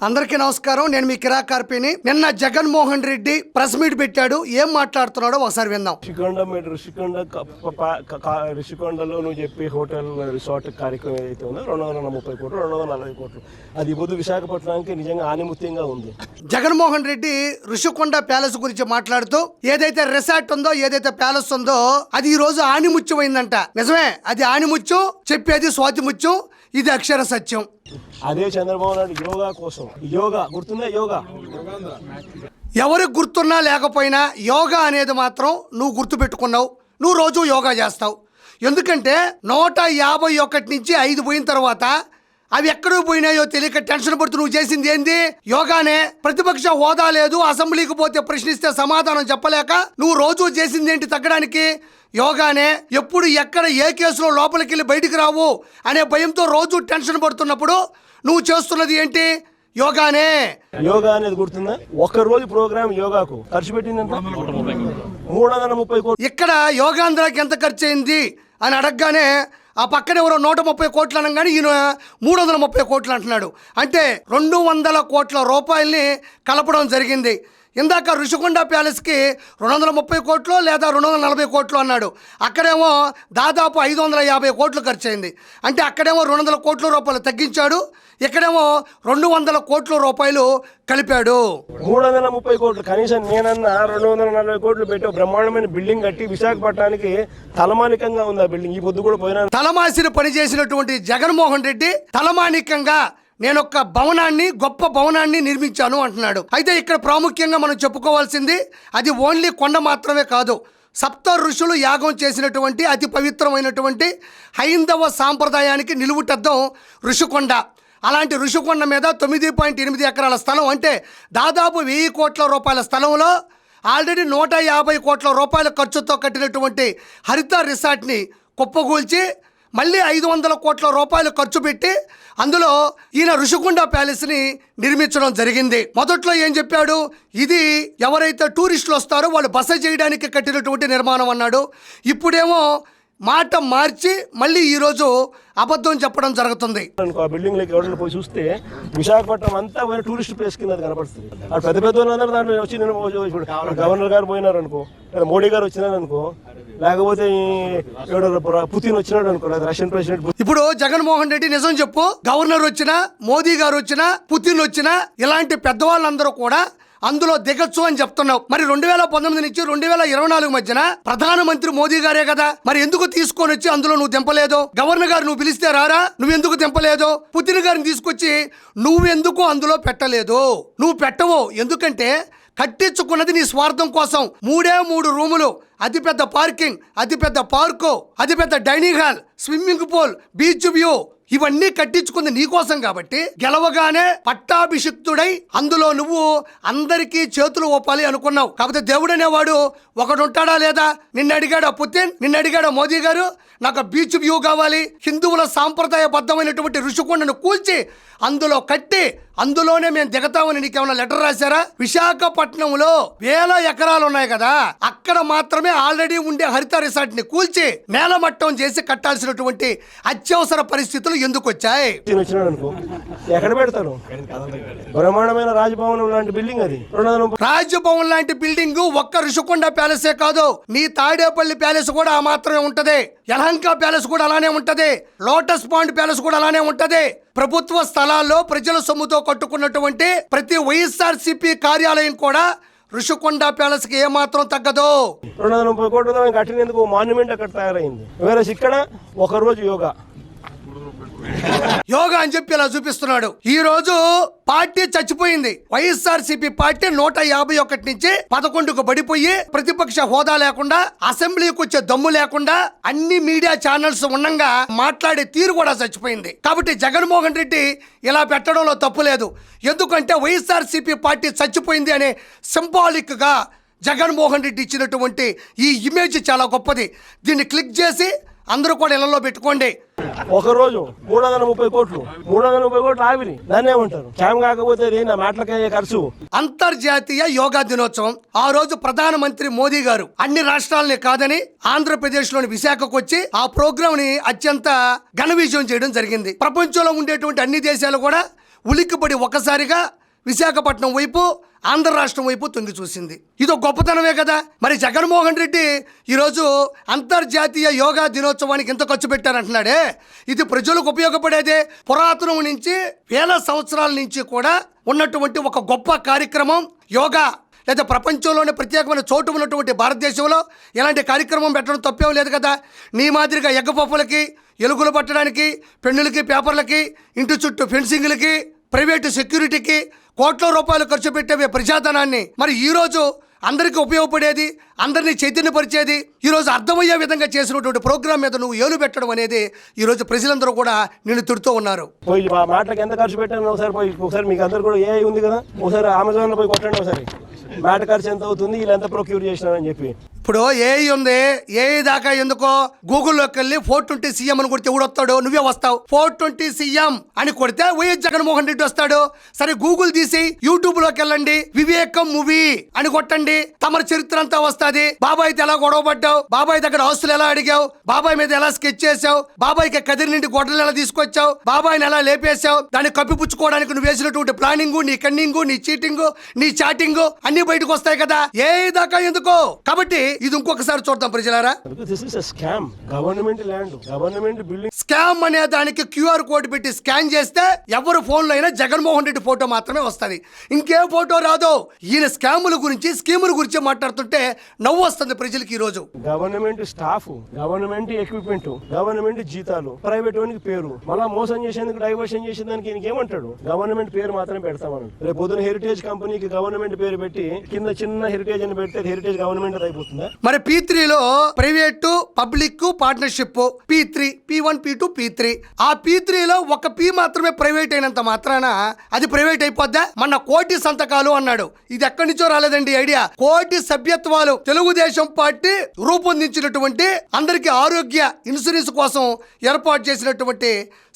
అందరికీ నమస్కారం. నేను మీ కిరాకార్పిని. నిన్న జగన్మోహన్ రెడ్డి ప్రెస్ మీట్ పెట్టాడు. ఏం మాట్లాడుతున్నాడో ఒకసారి విందాం. రిషికొండలో నువ్వు చెప్పి హోటల్ రిసార్ట్ కార్యక్రమం ఏదైతే ఉందో 230 కోట్లు 240 కోట్లు అది ఇప్పుడు విశాఖపట్నానికి నిజంగా ఆనిముత్యంగా ఉంది. జగన్మోహన్ రెడ్డి రిషికొండ ప్యాలెస్ గురించి మాట్లాడుతూ ఏదైతే రిసార్ట్ ఉందో ఏదైతే ప్యాలెస్ ఉందో అది ఈ రోజు ఆనిముత్యమైందంట. నిజమే, అది ఆనిముత్యం, చెప్పేది స్వాతిముత్యం, ఇది అక్షర సత్యం. అదే చంద్రబాబు నాయుడు యోగా కోసం, యోగా గుర్తుందా? యోగా ఎవరికి గుర్తున్నా లేకపోయినా యోగా అనేది మాత్రం నువ్వు గుర్తు పెట్టుకున్నావు. నువ్వు రోజు యోగా చేస్తావు. ఎందుకంటే 151 నుంచి 5 పోయిన తర్వాత అవి ఎక్కడికి పోయినాయో తెలియక టెన్షన్ పడుతూ నువ్వు చేసింది ఏంది? యోగానే. ప్రతిపక్ష హోదా లేదు, అసెంబ్లీకి పోతే ప్రశ్నిస్తే సమాధానం చెప్పలేక నువ్వు రోజు చేసింది ఏంటి తగ్గడానికి? యోగానే. ఎప్పుడు ఎక్కడ ఏ కేసులో లోపలికి వెళ్ళి బయటికి రావు అనే భయంతో రోజు టెన్షన్ పడుతున్నప్పుడు నువ్వు చేస్తున్నది ఏంటి? యోగానే. యోగా అనేది గుర్తుందా? ఒక రోజు ప్రోగ్రామ్ యోగాకు ఖర్చు పెట్టిందంటే 330 కోట్లు. ఇక్కడ యోగాంధ్రాకి ఎంత ఖర్చు అయింది అని అడగగానే ఆ పక్కన ఎవరో 130 కోట్లు అనగానే ఈయన 330 కోట్లు అంటున్నాడు. అంటే 200 కోట్ల రూపాయల్ని కలపడం జరిగింది. ఇందాక రిషికొండ ప్యాలెస్కి 230 కోట్లు లేదా 240 కోట్లు అన్నాడు. అక్కడేమో దాదాపు 550 కోట్లు ఖర్చు అయింది. అంటే అక్కడేమో 200 కోట్ల రూపాయలు తగ్గించాడు, ఇక్కడేమో 200 కోట్ల రూపాయలు కలిపాడు. 330 కోట్లు కనీసం నేనన్నా 240 కోట్లు పెట్టి బ్రహ్మాండమైన బిల్డింగ్ కట్టి విశాఖపట్నానికి తలమానికంగా ఉంది ఆ బిల్డింగ్. ఈ పొద్దు కూడా పోయినా తలమాసిని పనిచేసినటువంటి జగన్మోహన్ రెడ్డి తలమానికంగా నేను ఒక భవనాన్ని, గొప్ప భవనాన్ని నిర్మించాను అంటున్నాడు. అయితే ఇక్కడ ప్రాముఖ్యంగా మనం చెప్పుకోవాల్సింది అది ఓన్లీ కొండ మాత్రమే కాదు. సప్త ఋషులు యాగం చేసినటువంటి అతి పవిత్రమైనటువంటి హైందవ సాంప్రదాయానికి నిలువుటద్దం ఋషికొండ. అలాంటి ఋషికొండ మీద 9.8 ఎకరాల స్థలం, అంటే దాదాపు 1000 కోట్ల రూపాయల స్థలంలో ఆల్రెడీ 150 కోట్ల రూపాయల ఖర్చుతో కట్టినటువంటి హరిత రిసార్ట్ని కుప్పగూల్చి మళ్ళీ 500 కోట్ల రూపాయలు ఖర్చు పెట్టి అందులో ఈయన ఋషికొండ ప్యాలెస్ని నిర్మించడం జరిగింది. మొదట్లో ఏం చెప్పాడు? ఇది ఎవరైతే టూరిస్టులు వస్తారో వాళ్ళు బస చేయడానికి కట్టినటువంటి నిర్మాణం అన్నాడు. ఇప్పుడేమో మాట మార్చి మళ్ళీ ఈరోజు అబద్ధం చెప్పడం జరుగుతుంది. ఆ బిల్డింగ్ లోకి ఎవరైనా పోయి చూస్తే విశాఖపట్నం అంతా టూరిస్ట్ ప్లేస్ కింద కనపడుతుంది. ఆ పెద్ద పెద్ద వాళ్ళందరూ దాంట్లో వచ్చి గవర్నర్ గారు పోయినారు అనుకో, మోడీ గారు వచ్చినారు అనుకో, లేకపోతే పుతిన్ వచ్చినాడు అనుకో, రష్యన్ ప్రెసిడెంట్. ఇప్పుడు జగన్మోహన్ రెడ్డి నిజం చెప్పు, గవర్నర్ వచ్చినా, మోదీ గారు వచ్చినా, పుతిన్ వచ్చినా ఇలాంటి పెద్దవాళ్ళందరూ కూడా అందులో దిగచ్చు అని చెప్తున్నావు. మరి 2019 నుంచి 2024 మధ్యన ప్రధానమంత్రి మోదీ గారే కదా, మరి ఎందుకు తీసుకొని వచ్చి అందులో నువ్వు దింపలేదు? గవర్నర్ గారు నువ్వు పిలిస్తే రారా, నువ్వెందుకు దింపలేదు? పుతిన్ గారిని తీసుకొచ్చి నువ్వెందుకు అందులో పెట్టలేదు? నువ్వు పెట్టవు. ఎందుకంటే కట్టించుకున్నది నీ స్వార్థం కోసం. 3 రూములు, అతిపెద్ద పార్కింగ్, అతిపెద్ద పార్కు, అతిపెద్ద dining hall, swimming pool, beach view, ఇవన్నీ కట్టించుకుంది నీకోసం. కాబట్టి గెలవగానే పట్టాభిషిక్తుడై అందులో నువ్వు అందరికీ చేతులు ఒప్పాలి అనుకున్నావు. కాకపోతే దేవుడు అనేవాడు ఒకడు ఉంటాడా లేదా? నిన్ను అడిగాడా పుతిన్? నిన్ను అడిగాడా మోదీ గారు? నాకు బీచ్ వ్యూ కావాలి, హిందువుల సాంప్రదాయబద్ధమైనటువంటి ఋషికొండను కూల్చి అందులో కట్టి అందులోనే మేము దిగతామని నీకేమైనా లెటర్ రాశారా? విశాఖపట్నంలో 1000 ఎకరాలు ఉన్నాయి కదా, అక్కడ మాత్రమే ఆల్రెడీ ఉండే హరిత రిసార్ట్ ని కూల్చి నేలమట్టం చేసి కట్టాల్సినటువంటి అత్యవసర పరిస్థితులు ఎందుకు వచ్చాయి? ఎక్కడ పెడతారు? బ్రహ్మాండమైన రాజభవన్ లాంటి బిల్డింగ్ అది. రాజభవన్ లాంటి బిల్డింగ్ ఒక్క ఋషికొండ ప్యాలెసే కాదు, నీ తాడేపల్లి ప్యాలెస్ కూడా ఆ మాత్రమే ఉంటది, యలహంక ప్యాలెస్ కూడా అలానే ఉంటది, లోటస్ పాండ్ ప్యాలెస్ కూడా అలానే ఉంటది. ప్రభుత్వ స్థలాల్లో ప్రజల సొమ్ముతో కట్టుకున్నటువంటి ప్రతి వైఎస్ఆర్సీపీ కార్యాలయం కూడా ఋషికొండ ప్యాలెస్ కి ఏమాత్రం తగ్గదు. 230 కోట్ల కట్టినందుకు మాన్యుమెంట్ అక్కడ తయారైంది. వేరే ఇక్కడ ఒక రోజు యోగా అని చెప్పి ఇలా చూపిస్తున్నాడు. ఈ రోజు పార్టీ చచ్చిపోయింది. వైఎస్ఆర్సీపీ పార్టీ 151 నుంచి 11కు పడిపోయి ప్రతిపక్ష హోదా లేకుండా, అసెంబ్లీకి వచ్చే దమ్ము లేకుండా, అన్ని మీడియా ఛానల్స్ ఉండగా మాట్లాడే తీరు కూడా చచ్చిపోయింది. కాబట్టి జగన్మోహన్ రెడ్డి ఇలా పెట్టడంలో తప్పు లేదు. ఎందుకంటే వైఎస్ఆర్సీపీ పార్టీ చచ్చిపోయింది అనే సింబాలిక్ గా జగన్మోహన్ రెడ్డి ఇచ్చినటువంటి ఈ ఇమేజ్ చాలా గొప్పది. దీన్ని క్లిక్ చేసి అందరూ కూడా ఇళ్లలో పెట్టుకోండి. ఒకరోజు 330 కోట్లు 330 కోట్లు ఆవిరి దాన్ని ఏమంటారు? క్యామ్ కాకపోతే నా మాటలకే ఖర్చు. అంతర్జాతీయ యోగా దినోత్సవం ఆ రోజు ప్రధానమంత్రి మోదీ గారు అన్ని రాష్ట్రాలని కాదని ఆంధ్రప్రదేశ్ లోని విశాఖకు వచ్చి ఆ ప్రోగ్రామ్ ని అత్యంత ఘన విజయం చేయడం జరిగింది. ప్రపంచంలో ఉండేటువంటి అన్ని దేశాలు కూడా ఉలిక్కిపడి ఒక్కసారిగా విశాఖపట్నం వైపు ఆంధ్ర రాష్ట్రం వైపు తొంగి చూసింది. ఇదో గొప్పతనమే కదా. మరి జగన్మోహన్ రెడ్డి ఈరోజు అంతర్జాతీయ యోగా దినోత్సవానికి ఎంత ఖర్చు పెట్టారంటున్నాడే, ఇది ప్రజలకు ఉపయోగపడేదే. పురాతనం నుంచి వేల సంవత్సరాల నుంచి కూడా ఉన్నటువంటి ఒక గొప్ప కార్యక్రమం యోగా. లేదా ప్రపంచంలోనే ప్రత్యేకమైన చోటు ఉన్నటువంటి భారతదేశంలో ఎలాంటి కార్యక్రమం పెట్టడం తప్పేం లేదు కదా. నీ మాదిరిగా ఎగ్గపప్పులకి, ఎలుగులు పట్టడానికి, పెన్నులకి, పేపర్లకి, ఇంటి చుట్టూ ఫెన్సింగ్లకి, ప్రైవేటు సెక్యూరిటీకి కోట్ల రూపాయలు ఖర్చు పెట్టే ప్రజాధనాన్ని మరి ఈరోజు అందరికీ ఉపయోగపడేది, అందరినీ చైతన్యపరిచేది, ఈరోజు అర్థమయ్యే విధంగా చేసినటువంటి ప్రోగ్రాం మీద నువ్వు ఏలు పెట్టడం అనేది ఈరోజు ప్రజలందరూ కూడా నిన్ను తిడుతూ ఉన్నారు. పోయి ఆ మాటలకు ఎంత ఖర్చు పెట్టాను ఒకసారి మీకు అందరు కూడా ఏ ఉంది కదా, ఒకసారి అమెజాన్లో పోయి కొట్టండి ఒకసారి మ్యాట్ ఖర్చు ఎంత అవుతుంది, వీళ్ళు ఎంత ప్రొక్యూర్ చేసినారని చెప్పి. ఇప్పుడు ఏఐ ఉంది, ఏఐ దాకా ఎందుకో గూగుల్లోకి వెళ్ళి 420 CM అని కొడితే ఎవడొస్తాడు? నువ్వే వస్తావు. 420 CM అని కొడితే వైఎస్ జగన్మోహన్ రెడ్డి వస్తాడు. సరే గూగుల్ తీసి యూట్యూబ్ లోకి వెళ్ళండి, వివేకం మూవీ అని కొట్టండి, తమ చరిత్ర అంతా వస్తుంది. బాబాయ్తో ఎలా గొడవ పడ్డావు, బాబాయ్ దగ్గర ఆస్తులు ఎలా అడిగావు, బాబాయ్ మీద ఎలా స్కెచ్ చేసావు, బాబాయ్కి కదిరి నుండి గొడ్డలు ఎలా తీసుకొచ్చావు, బాబాయ్ని ఎలా లేపేశావు, దాన్ని కప్పిపుచ్చుకోవడానికి నువ్వు వేసినటువంటి ప్లానింగ్, నీ కన్నింగ్, నీ చీటింగ్, నీ చాటింగ్ అన్ని బయటకు వస్తాయి కదా. ఏ దాకా ఎందుకో. కాబట్టి ఇది ఇంకొకసారి చూద్దాం ప్రజలారా. స్కామ్ అనే దానికి QR కోడ్ పెట్టి స్కాన్ చేస్తే ఎవరు ఫోన్లో అయినా జగన్మోహన్ రెడ్డి ఫోటో మాత్రమే వస్తుంది, ఇంకే ఫోటో రాదు. ఈయన స్కాముల గురించి, స్కీముల గురించి మాట్లాడుతుంటే నవ్వు వస్తుంది ప్రజలకి. ఈ రోజు government staff, government equipment, government జీతాలు, ప్రైవేట్ వానికి పేరు, మళ్ళా మోసం చేసేందుకు డైవర్షన్ చేసేదానికి ఈయనకి ఏమంటాడు? గవర్నమెంట్ పేరు మాత్రమే పెడతామని. రేపు పొద్దున హెరిటేజ్ కంపెనీకి గవర్నమెంట్ పేరు పెట్టి కింద చిన్న హెరిటేజ్ అని పెడితే హెరిటేజ్ గవర్నమెంట్ అయిపోతుందా? మరి P3లో private public partnership P3, P1, P2, P3. ఆ P3లో ఒక P మాత్రమే ప్రైవేట్ అయినంత మాత్రాన అది ప్రైవేట్ అయిపోద్దా? మన కోటి సంతకాలు అన్నాడు, ఇది ఎక్కడి నుంచో రాలేదండి ఐడియా. కోటి సభ్యత్వాలు తెలుగుదేశం పార్టీ రూపొందించినటువంటి అందరికీ ఆరోగ్య ఇన్సూరెన్స్ కోసం ఏర్పాటు చేసినటువంటి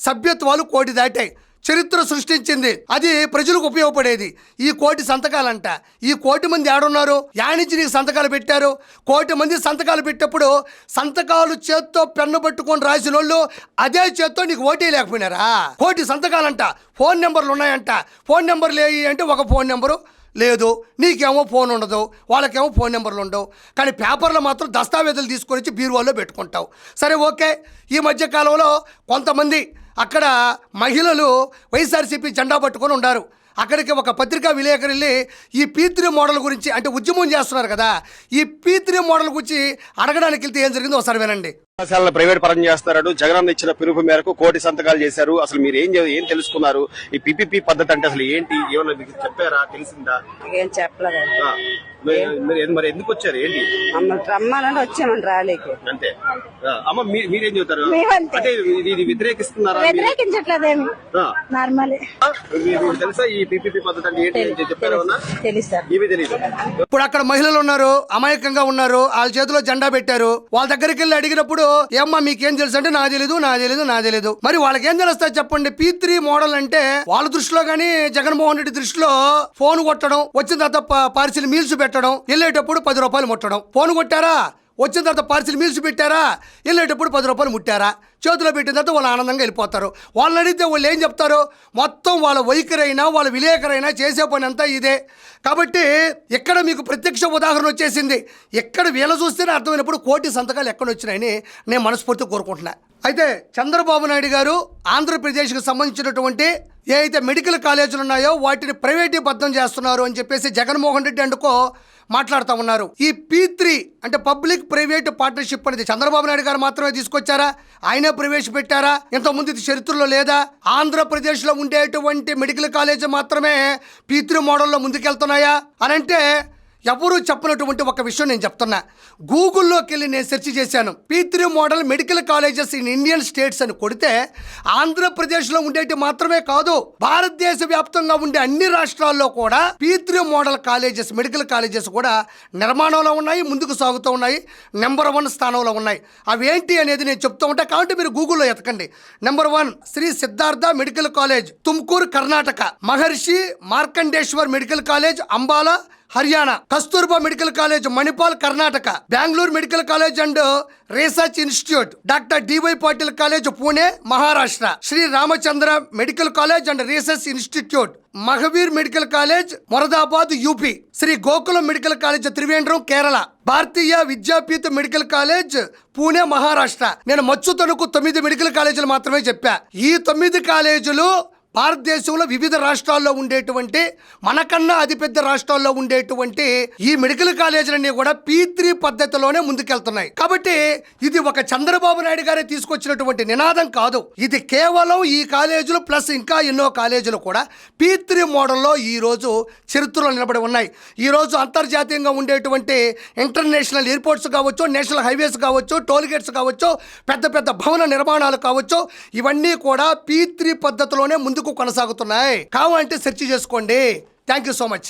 సభ్యత్వాలు కోటి దాటాయి. చరిత్ర సృష్టించింది, అది ప్రజలకు ఉపయోగపడేది. ఈ కోటి సంతకాలంట. ఈ కోటి మంది ఏడున్నారు? యానించి నీకు సంతకాలు పెట్టారు? కోటి మంది సంతకాలు పెట్టేప్పుడు సంతకాలు చేత్తో పెన్ను పట్టుకొని రాసిన వాళ్ళు అదే చేత్తో నీకు ఓటే లేకపోయినారా? కోటి సంతకాలంట. ఫోన్ నెంబర్లు ఉన్నాయంట. ఫోన్ నెంబర్లు ఏవి అంటే ఒక ఫోన్ నెంబరు లేదు, నీకేమో ఫోన్ ఉండదు, వాళ్ళకేమో ఫోన్ నెంబర్లు ఉండవు. కానీ పేపర్లో మాత్రం దస్తావేజులు తీసుకొని వచ్చి బీరువాలో పెట్టుకుంటావు. సరే ఓకే. ఈ మధ్యకాలంలో కొంతమంది అక్కడ మహిళలు వైఎస్ఆర్సీపీ జెండా పట్టుకొని ఉన్నారు. అక్కడికి ఒక పత్రికా విలేకరు వెళ్ళి ఈ P3 మోడల్ గురించి, అంటే ఉద్యమం చేస్తున్నారు కదా, ఈ P3 మోడల్ గురించి అడగడానికి వెళ్తే ఏం జరిగిందో ఒకసారి వినండి. కళాశాలను ప్రైవేట్ పరం చేస్తున్నాడు. జగనన్న ఇచ్చిన పిలుపు మేరకు కోటి సంతకాలు చేశారు. అసలు మీరు ఏం తెలుసుకున్నారు? ఈ PPP పద్ధతి అంటే అసలు ఏంటి? ఏమన్నా మీకు చెప్పారా? తెలిసిందా? ఏం చెప్పలేదు. మరి ఎందుకు వచ్చారు? ఏంటి రమ్మాలని వచ్చామండి ర్యాలీకి. అంతే. అమ్మ మీరేం చెబుతారు? మేమంతే. అంటే ఇది వ్యతిరేకిస్తున్నారా? వ్యతిరేకించట్లేదేమి, నార్మల్. మీకు తెలుసా ఈ PPP పద్ధతి అంటే ఏంటి? చెప్పారా? తెలుసా? ఇవి తెలియదు. ఇప్పుడు అక్కడ మహిళలు ఉన్నారు, అమాయకంగా ఉన్నారు, వాళ్ళ చేతిలో జెండా పెట్టారు. వాళ్ళ దగ్గరికి వెళ్ళి అడిగినప్పుడు ఏమ్మా మీకేం తెలుసు అంటే నా తెలీదు. మరి వాళ్ళకి ఏం తెలుస్తాయి చెప్పండి? P3 మోడల్ అంటే వాళ్ళ దృష్టిలో గానీ జగన్మోహన్ రెడ్డి దృష్టిలో ఫోన్ కొట్టడం, వచ్చిన తర్వాత పార్సిల్ మీల్స్ పెట్టడం, వెళ్ళేటప్పుడు 10 రూపాయలు ముట్టడం. ఫోన్ కొట్టారా, వచ్చిన తర్వాత పార్సిల్ మీల్స్ పెట్టారా, వెళ్ళేటప్పుడు 10 రూపాయలు ముట్టారా, చేతిలో పెట్టిన తర్వాత వాళ్ళు ఆనందంగా వెళ్ళిపోతారు. వాళ్ళని అడిగితే వాళ్ళు ఏం చెప్తారు? మొత్తం వాళ్ళ వైఖరైనా వాళ్ళ విలేకరైనా చేసే పని అంతా ఇదే. కాబట్టి ఇక్కడ మీకు ప్రత్యక్ష ఉదాహరణ వచ్చేసింది. ఎక్కడ వీళ్ళ చూస్తేనే అర్థమైనప్పుడు కోటి సంతకాలు ఎక్కడ వచ్చినాయని నేను మనస్ఫూర్తిగా కోరుకుంటున్నా. అయితే చంద్రబాబు నాయుడు గారు ఆంధ్రప్రదేశ్కి సంబంధించినటువంటి ఏ అయితే మెడికల్ కాలేజీలు ఉన్నాయో వాటిని ప్రైవేటీబద్ధం చేస్తున్నారు అని చెప్పేసి జగన్మోహన్ రెడ్డి అందుకో మాట్లాడుతూ ఉన్నారు. ఈ P3 అంటే పబ్లిక్ ప్రైవేట్ పార్ట్నర్షిప్ అనేది చంద్రబాబు నాయుడు గారు మాత్రమే తీసుకొచ్చారా? ఆయనే ప్రవేశపెట్టారా? ఇంతకుముందు ఇది చరిత్రలో లేదా? ఆంధ్రప్రదేశ్లో ఉండేటువంటి మెడికల్ కాలేజీ మాత్రమే P3 మోడల్లో ముందుకెళ్తున్నాయా అని అంటే ఎవరు చెప్పినటువంటి ఒక విషయం నేను చెప్తున్నా. గూగుల్లోకి వెళ్ళి నేను సెర్చ్ చేశాను. P3 model medical colleges in Indian states అని కొడితే ఆంధ్రప్రదేశ్లో ఉండేటి మాత్రమే కాదు, భారతదేశ వ్యాప్తంగా ఉండే అన్ని రాష్ట్రాల్లో కూడా P3 model colleges, medical colleges కూడా నిర్మాణంలో ఉన్నాయి, ముందుకు సాగుతూ ఉన్నాయి, నెంబర్ 1 స్థానంలో ఉన్నాయి. అవి ఏంటి అనేది నేను చెప్తూ ఉంటా, కాబట్టి మీరు గూగుల్లో ఎతకండి. Number 1 Shri Siddhartha medical college, Tumkur Karnataka. Maharshi Markandeshwar medical college, Ambala Haryana, Kasturba medical college Manipal Karnataka, Bengaluru medical college and research institute, doctor DY Patil college Pune Maharashtra, Shri Ramachandra medical college and research institute, Mahaveer medical college Moradabad UP, Shri Gokulam medical college Trivandrum Kerala, Bharatiya Vidyapeeth medical college Pune Maharashtra. నేను మచ్చు తణుకు 9 మెడికల్ కాలేజీలు మాత్రమే చెప్పా. ఈ 9 కాలేజీలు భారతదేశంలో వివిధ రాష్ట్రాల్లో ఉండేటువంటి, మనకన్నా అతిపెద్ద రాష్ట్రాల్లో ఉండేటువంటి ఈ మెడికల్ కాలేజీలన్నీ కూడా P3 పద్ధతిలోనే ముందుకెళ్తున్నాయి. కాబట్టి ఇది ఒక చంద్రబాబు నాయుడు గారే తీసుకొచ్చినటువంటి నినాదం కాదు. ఇది కేవలం ఈ కాలేజీలు ప్లస్ ఇంకా ఎన్నో కాలేజీలు కూడా P3 మోడల్లో ఈ రోజు చరిత్రలో నిలబడి ఉన్నాయి. ఈ రోజు అంతర్జాతీయంగా ఉండేటువంటి ఇంటర్నేషనల్ ఎయిర్పోర్ట్స్ కావచ్చు, నేషనల్ హైవేస్ కావచ్చు, టోల్ గేట్స్ కావచ్చు, పెద్ద పెద్ద భవన నిర్మాణాలు కావచ్చు, ఇవన్నీ కూడా P3 పద్ధతిలోనే ముందుకు కొనసాగుతున్నాయి. కావాలంటే సెర్చ్ చేసుకోండి. Thank you so much.